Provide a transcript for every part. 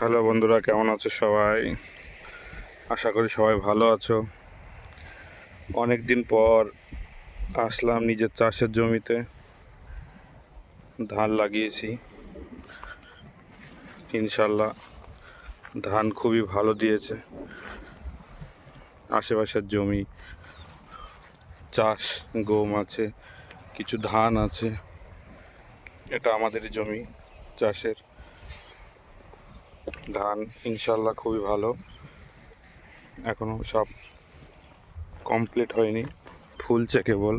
Hello বন্ধুরা, কেমন আছো সবাই? আশা করি সবাই ভালো আছো। অনেক দিন পর আসলাম নিজের চাষের জমিতে। ধান লাগিয়েছি, ইনশাল্লাহ ধান খুবই ভালো দিয়েছে। আশেপাশের জমি চাষ, গম আছে, কিছু ধান আছে। এটা আমাদেরই জমি চাষের। ধান ইনশাল্লাহ খুবই ভালো। এখনো সব কমপ্লিট হয়নি, ফুলছে কেবল।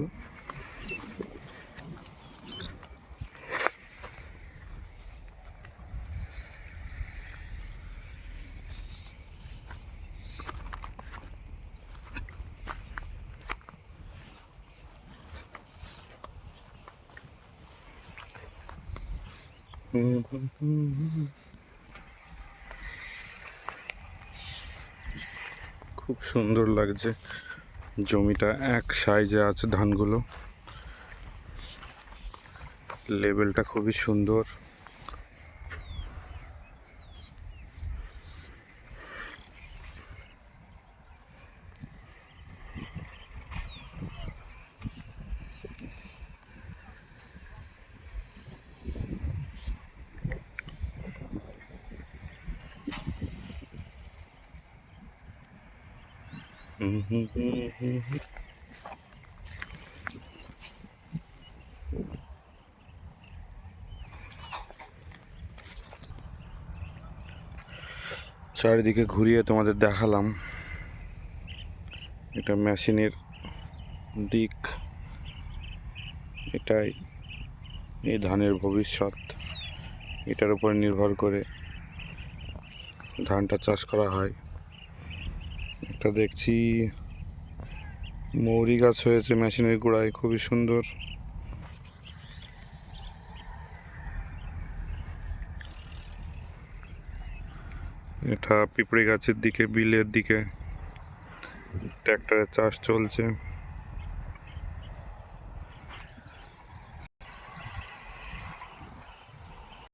খুব সুন্দর লাগছে, জমিটা এক সাইজে আছে, ধানগুলো লেভেলটা খুবই সুন্দর। চারিদিকে ঘুরিয়ে তোমাদের দেখালাম। এটা মেশিনের দিক, এটাই এই ধানের ভবিষ্যৎ। এটার উপর নির্ভর করে ধানটা চাষ করা হয়। এটা দেখছি মৌরি গাছ হয়েছে মেশিনের গোড়ায়, খুবই সুন্দর। এটা পিঁপড়ে গাছের দিকে, বিলের দিকে ট্র্যাক্টরের চাষ চলছে।